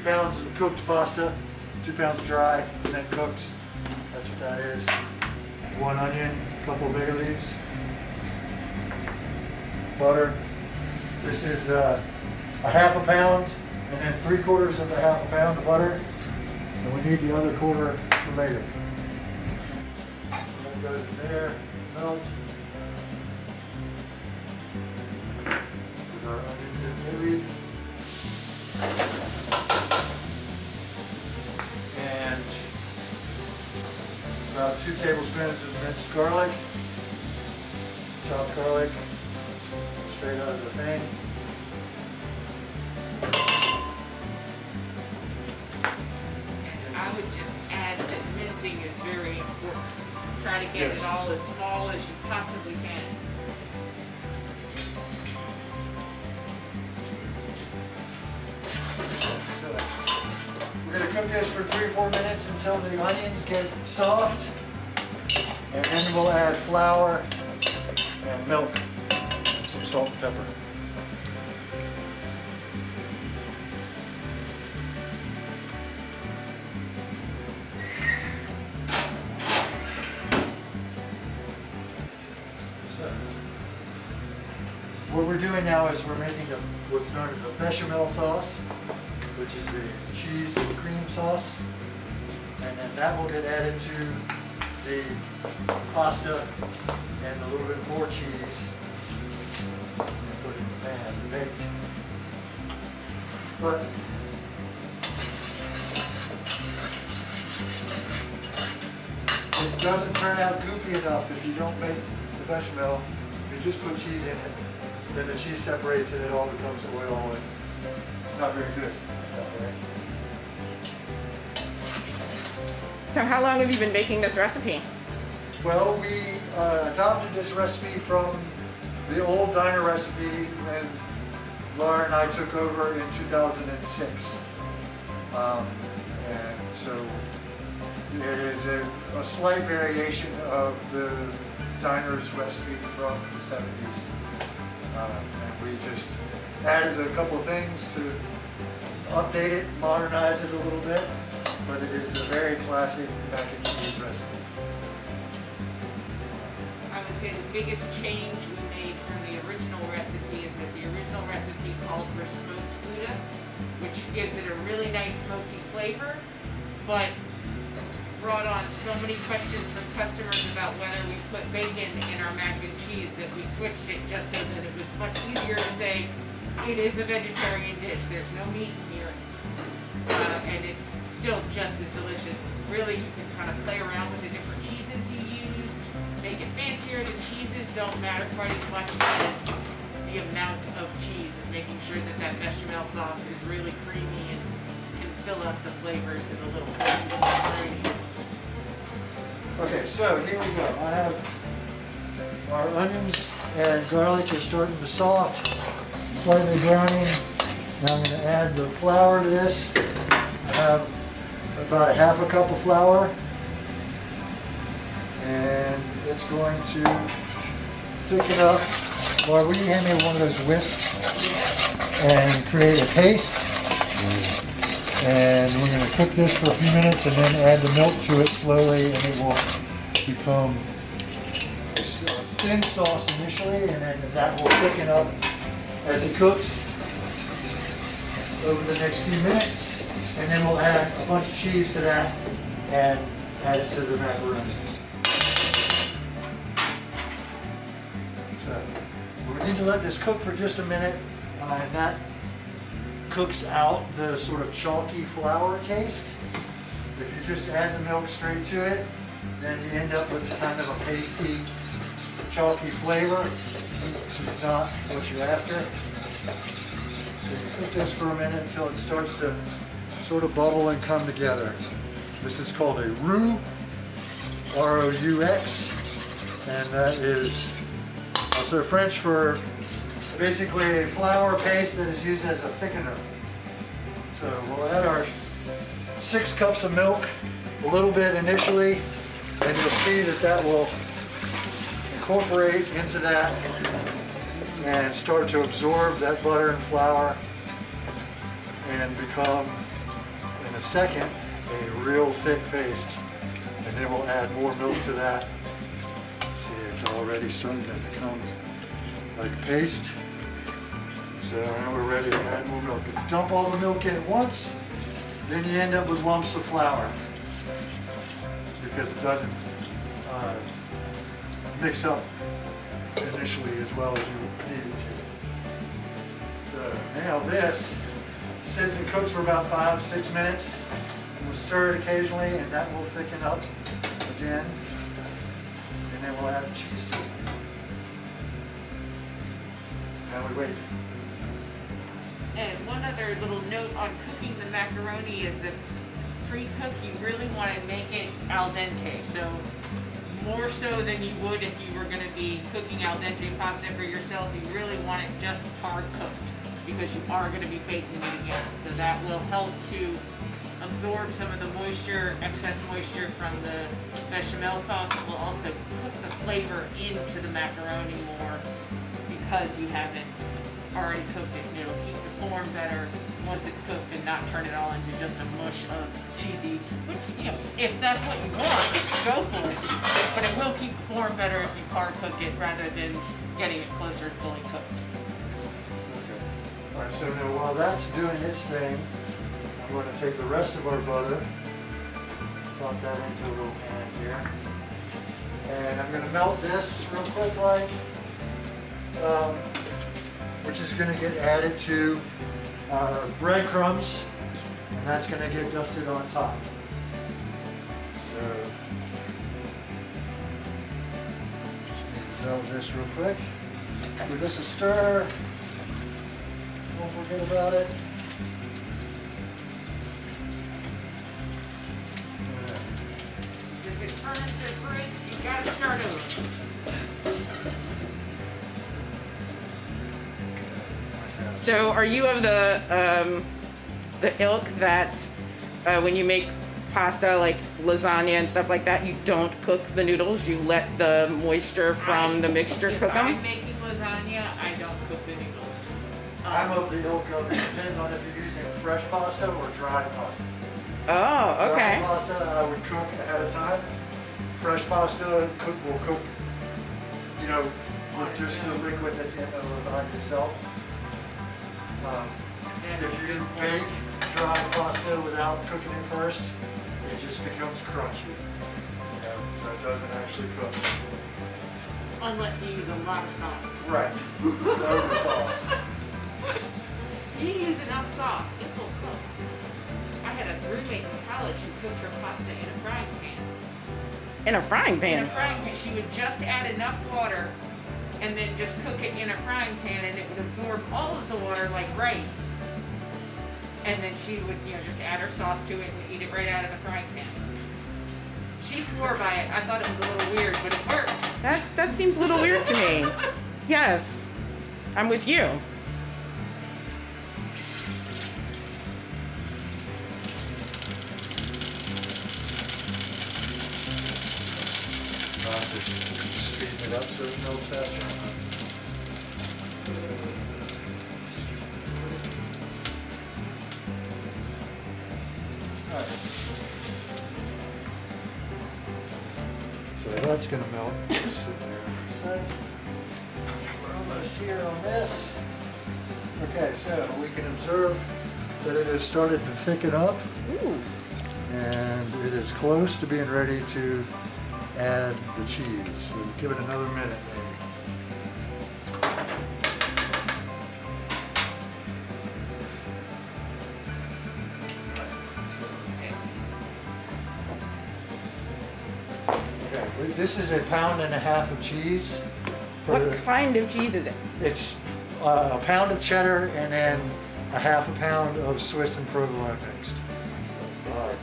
pounds of cooked pasta, 2 pounds dry, and then cooked. That's what that is. 1 onion, a couple of bay leaves, butter. This is a half a pound, and then 3/4 of a half a pound of butter. And we need the other quarter for later. That goes in there, melt. Put our onions in there. And about 2 tablespoons of minced garlic. Chopped garlic, straight out of the thing. I would just add that mincing is very important. Try to get it all as small as you possibly can. We're going to cook this for 3 or 4 minutes until the onions get soft, and then we'll add flour and milk and some salt and pepper. What we're doing now is we're making what's known as a bechamel sauce, which is the cheese and cream sauce, and then that will get added to the pasta and a little bit more cheese, and put it in the pan and baked. But it doesn't turn out goopy enough if you don't make the bechamel. If you just put cheese in it, then the cheese separates and it all becomes oil, and it's not very good that way. So how long have you been making this recipe? Well, we adopted this recipe from the old diner recipe when Laura and I took over in 2006. And so it is a slight variation of the diner's recipe from the 70s. And we just added a couple of things to update it, modernize it a little bit, but it is a very classic mac and cheese recipe. I would say the biggest change we made from the original recipe is that the original recipe called for smoked Gouda, which gives it a really nice smoky flavor, but brought on so many questions from customers about whether we put bacon in our mac and cheese that we switched it just so that it was much easier to say it is a vegetarian dish. There's no meat in here, and it's still just as delicious. Really, you can kind of play around with the different cheeses you use, make it fancier. The cheeses don't matter quite as much as the amount of cheese, and making sure that that bechamel sauce is really creamy and can fill up the flavors in a little bit. Okay, so here we go. I have our onions and garlic are starting to soft, slightly browning. Now I'm going to add the flour to this. I have about a half a cup of flour, and it's going to thicken up. Laura, will you hand me one of those whisks and create a paste? And we're going to cook this for a few minutes and then add the milk to it slowly, and it will become a thin sauce initially, and then that will thicken up as it cooks over the next few minutes. And then we'll add a bunch of cheese to that and add it to the macaroni. So we need to let this cook for just a minute, and that cooks out the sort of chalky flour taste. If you just add the milk straight to it, then you end up with kind of a pasty, chalky flavor, which is not what you're after. So you cook this for a minute until it starts to sort of bubble and come together. This is called a roux, R-O-U-X, and that is also French for basically a flour paste that is used as a thickener. So we'll add our 6 cups of milk, a little bit initially, and you'll see that that will incorporate into that and start to absorb that butter and flour and become a second a real thick paste, and then we'll add more milk to that. See, it's already starting to become like paste. So now we're ready to add more milk. If you dump all the milk in at once, then you end up with lumps of flour because it doesn't mix up initially as well as you need it to. So now this sits and cooks for about 5-6 minutes. We'll stir it occasionally and that will thicken up again. And then we'll add the cheese to it. Now we wait. And one other little note on cooking the macaroni is that pre-cook, you really want to make it al dente. So more so than you would if you were going to be cooking al dente pasta for yourself, you really want it just hard cooked because you are going to be baking it again. So that will help to absorb some of the moisture, excess moisture from the bechamel sauce. It will also put the flavor into the macaroni more because you haven't already cooked it. And it'll keep the form better once it's cooked and not turn it all into just a mush of cheesy, which, you know, if that's what you want, go for it. But it will keep the form better if you hard cook it rather than getting it closer to fully cooked. Okay. All right, so now while that's doing its thing, I'm going to take the rest of our butter, drop that into a little pan here, and I'm going to melt this real quick, like, which is going to get added to our breadcrumbs, and that's going to get dusted on top. So, just need to melt this real quick. Give this a stir. Don't forget about it. If it turns or breaks, you gotta start over. So are you of the ilk that when you make pasta like lasagna and stuff like that, you don't cook the noodles, you let the moisture from the mixture cook If I'm them? making lasagna, I don't cook the noodles. I'm of the ilk of, it depends on if you're using fresh pasta or dried pasta. Oh, okay. Dried pasta I would cook ahead of time. Fresh pasta will cook, you know, with just the liquid that's in the lasagna itself. If you bake dry pasta without cooking it first, it just becomes crunchy. You know, so it doesn't actually cook. Unless you use a lot of sauce. Right. Over sauce. You use enough sauce, it will cook. I had a roommate in college who cooked her pasta in a frying pan. In a frying In a pan? frying pan, she would just add enough water and then just cook it in a frying pan and it would absorb all of the water like rice. And then she would, you know, just add her sauce to it and eat it right out of the frying pan. She swore by it. I thought it was a little weird, but it worked. That seems a little weird to me. Yes, I'm with you. Just speeding it up so it melts faster. Alright. So that's going to melt. Just sit there for a sec. We're almost here on this. Okay, so we can observe that it has started to thicken up. Ooh. And it is close to being ready to add the cheese. We'll give it another minute maybe. Okay, this is 1.5 pounds of cheese. What kind of cheese is it? It's a pound of cheddar and then 1/2 pound of Swiss and provolone mixed. Alright.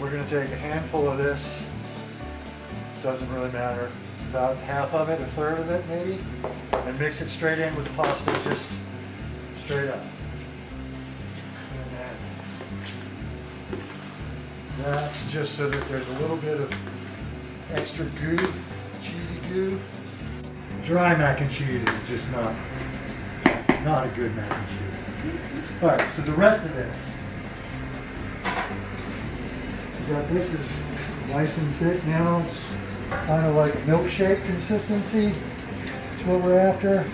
We're going to take a handful of this. Doesn't really matter. It's about half of it, 1/3 of it maybe, and mix it straight in with the pasta, just straight up. And then that's just so that there's a little bit of extra goo, cheesy goo. Dry mac and cheese is just not a good mac and cheese. All right, so the rest of this, got this is nice and thick now. It's kind of like milkshake consistency. That's what we're after.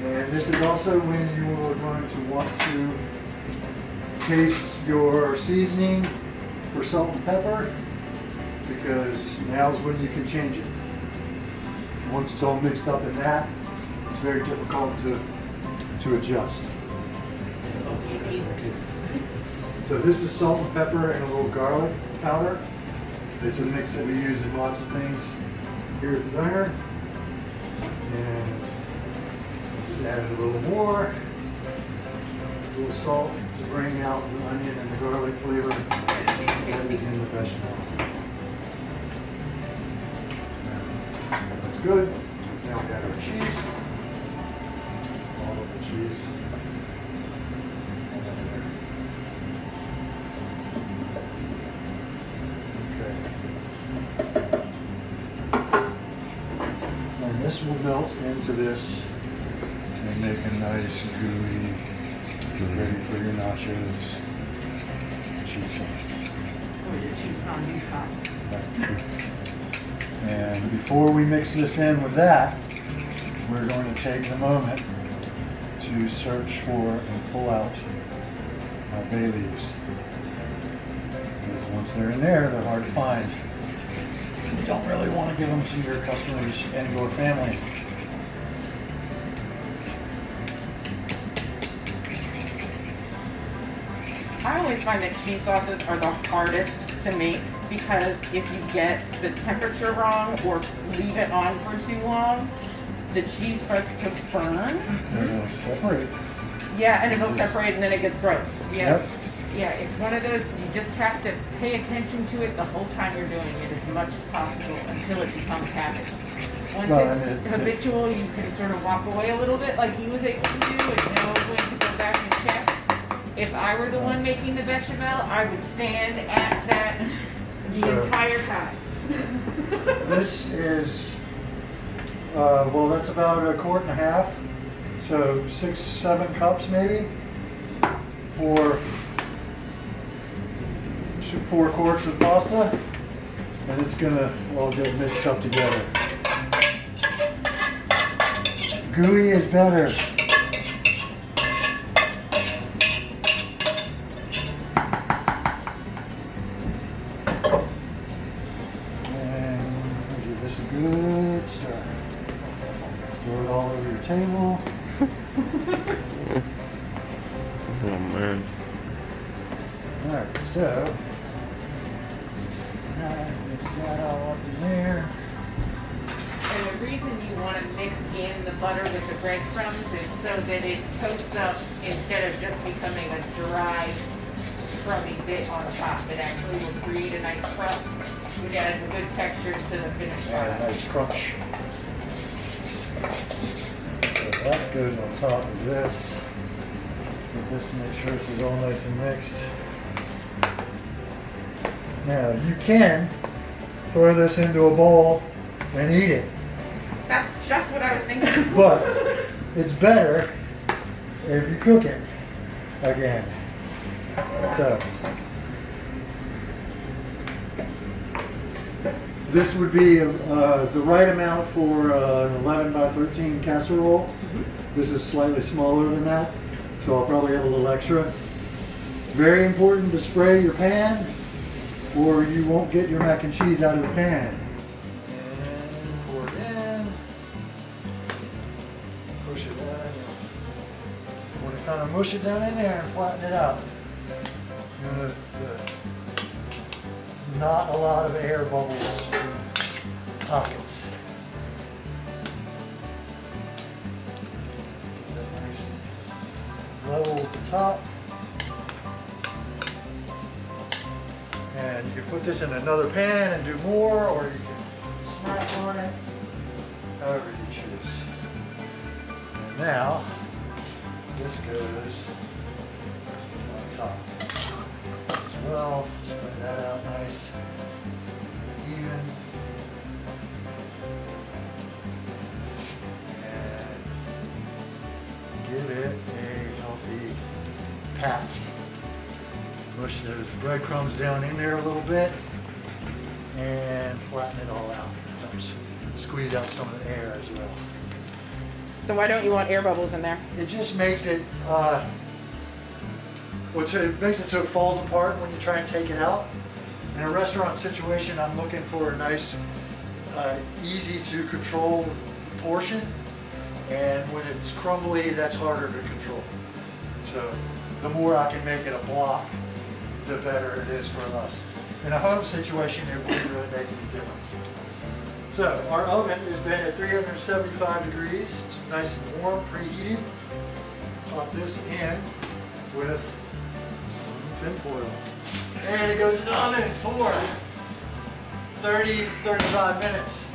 And this is also when you are going to want to taste your seasoning for salt and pepper, because now's when you can change it. Once it's all mixed up in that, it's very difficult to adjust. So this is salt and pepper and a little garlic powder. It's a mix that we use in lots of things here at the diner. And just added a little more. A little salt to bring out the onion and the garlic flavor that is in the bechamel. That's good. Now we got our cheese. All of the cheese. And this will melt into this and make a nice gooey, ready for your nachos cheese sauce. Or is it cheese fondue top? Right. And before we mix this in with that, we're going to take a moment to search for and pull out our bay leaves. Because once they're in there, they're hard to find. You don't really want to give them to your customers and your family. I always find that cheese sauces are the hardest to make because if you get the temperature wrong or leave it on for too long, the cheese starts to burn. They're going to separate. Yeah, and it'll separate and then it gets gross. Yeah. Yep. Yeah, it's one of those, you just have to pay attention to it the whole time you're doing it as much as possible until it becomes habit. Once Well, it's and it- habitual, you can sort of walk away a little bit like he was able to do and know when to go back and check. If I were the one making the bechamel, I would stand at that the So- entire time. This is, well, that's about 1.5 quarts. So 6, 7 cups maybe for 4 quarts of pasta. And it's gonna all get mixed up together. Gooey is better. And give this a good stir. Throw it all over your table. Oh man. Alright, so now mix that all up in there. And the reason you want to mix in the butter with the breadcrumbs is so that it toasts up instead of just becoming a dry, crummy bit on top. It actually will create a nice crust, which adds a good texture to the finished And a product. nice crunch. So that goes on top of this. Get this to make sure this is all nice and mixed. Now you can throw this into a bowl and eat it, That's just what I was thinking. but it's better if you cook it again. So this would be the right amount for an 11 by 13 casserole. This is slightly smaller than that, so I'll probably have a little extra. Very important to spray your pan, or you won't get your mac and cheese out of the pan. And pour it in. Push it down. You want to kind of mush it down in there and flatten it out. Not a lot of air bubbles in pockets. Get that nice and level at the top. And you can put this in another pan and do more, or you can snack on it, however you choose. And now, this goes on top as well. Spread that out nice, even. And give it a healthy pat. Push those breadcrumbs down in there a little bit and flatten it all out. It helps squeeze out some of the air as well. So why don't you want air bubbles in there? It just makes it, it makes it so it falls apart when you try and take it out. In a restaurant situation, I'm looking for a nice, easy to control portion. And when it's crumbly, that's harder to control. So the more I can make it a block, the better it is for us. In a home situation, it wouldn't really make any difference. So our oven has been at 375 degrees. It's nice and warm, preheated. Pop this in with some tin foil. And it goes in the oven for 30 to 35 minutes.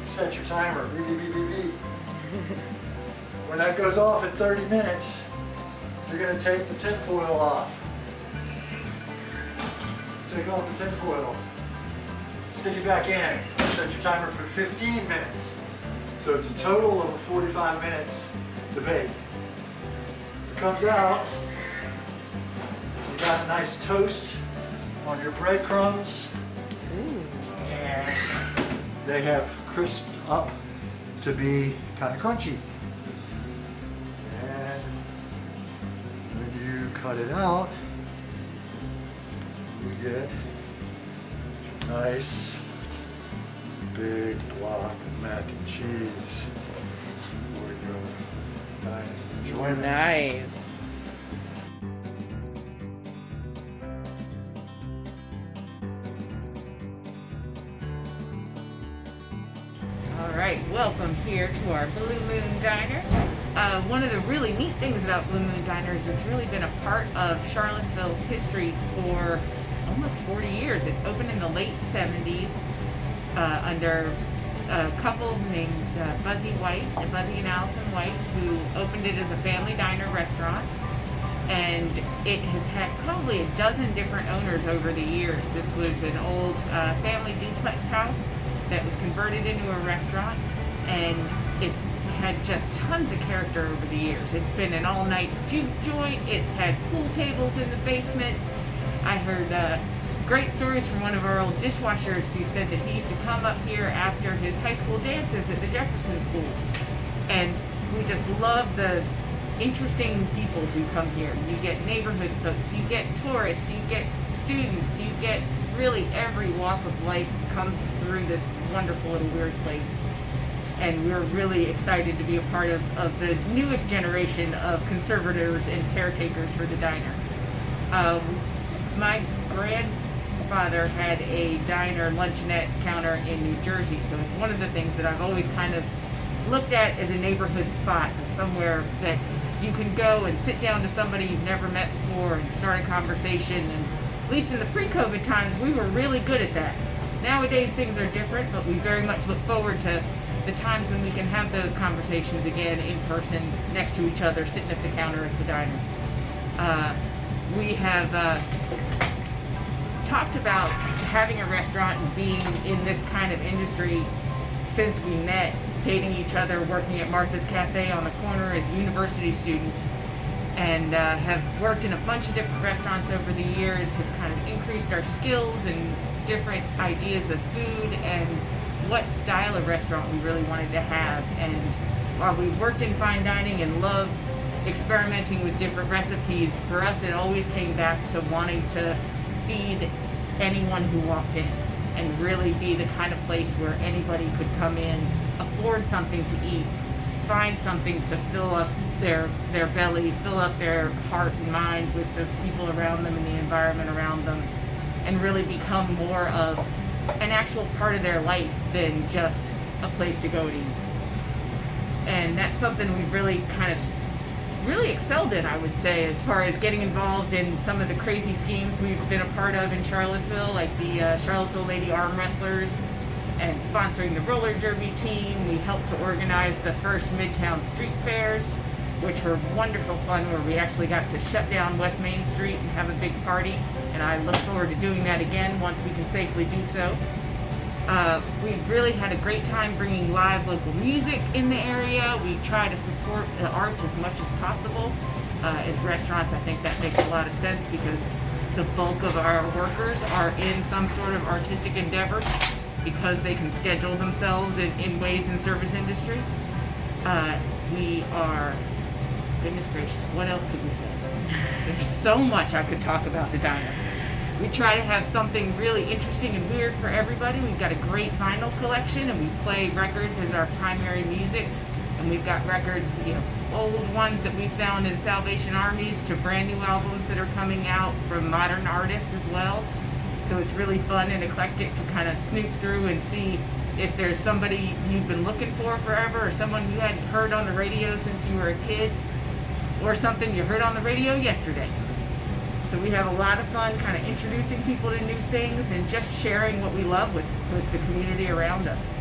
Set your timer, beep, beep, beep, beep, beep. When that goes off at 30 minutes, you're gonna take the tin foil off. Take off the tin foil. Stick it back in. Set your timer for 15 minutes. So it's a total of 45 minutes to bake. It comes out, you got a nice toast on your breadcrumbs. And they have crisped up to be kind of crunchy. And when you cut it out, you get a nice big block of mac and cheese for your dining enjoyment. Nice. All right, welcome here to our Blue Moon Diner. One of the really neat things about Blue Moon Diner is it's really been a part of Charlottesville's history for almost 40 years. It opened in the late 70s under a couple named Buzzy and Allison White, who opened it as a family diner restaurant. And it has had probably a dozen different owners over the years. This was an old family duplex house that was converted into a restaurant, and it's had just tons of character over the years. It's been an all-night juke joint. It's had pool tables in the basement. I heard great stories from one of our old dishwashers who said that he used to come up here after his high school dances at the Jefferson School. And we just love the interesting people who come here. You get neighborhood folks, you get tourists, you get students, you get really every walk of life comes through this wonderful little weird place. And we're really excited to be a part of the newest generation of conservators and caretakers for the diner. My grandfather had a diner luncheonette counter in New Jersey, so it's one of the things that I've always kind of looked at as a neighborhood spot, somewhere that you can go and sit down to somebody you've never met before and start a conversation. And at least in the pre-COVID times, we were really good at that. Nowadays things are different, but we very much look forward to the times when we can have those conversations again in person, next to each other, sitting at the counter at the diner. We have talked about having a restaurant and being in this kind of industry since we met, dating each other, working at Martha's Cafe on the corner as university students, and have worked in a bunch of different restaurants over the years, have kind of increased our skills and different ideas of food and what style of restaurant we really wanted to have. And while we worked in fine dining and loved experimenting with different recipes, for us it always came back to wanting to feed anyone who walked in and really be the kind of place where anybody could come in, afford something to eat, find something to fill up their belly, fill up their heart and mind with the people around them and the environment around them, and really become more of an actual part of their life than just a place to go to eat. And that's something we've really kind of really excelled in, I would say, as far as getting involved in some of the crazy schemes we've been a part of in Charlottesville, like the Charlottesville Lady Arm Wrestlers, and sponsoring the roller derby team. We helped to organize the first Midtown Street Fairs, which were wonderful fun, where we actually got to shut down West Main Street and have a big party, and I look forward to doing that again once we can safely do so. We've really had a great time bringing live local music in the area. We try to support the arts as much as possible. As restaurants, I think that makes a lot of sense, because the bulk of our workers are in some sort of artistic endeavor because they can schedule themselves in ways in service industry. We are, goodness gracious, what else could we say? There's so much I could talk about the diner. We try to have something really interesting and weird for everybody. We've got a great vinyl collection, and we play records as our primary music. And we've got records, old ones that we found in Salvation Armies to brand new albums that are coming out from modern artists as well. So it's really fun and eclectic to kind of snoop through and see if there's somebody you've been looking for forever, or someone you hadn't heard on the radio since you were a kid, or something you heard on the radio yesterday. So we have a lot of fun kind of introducing people to new things and just sharing what we love with the community around us.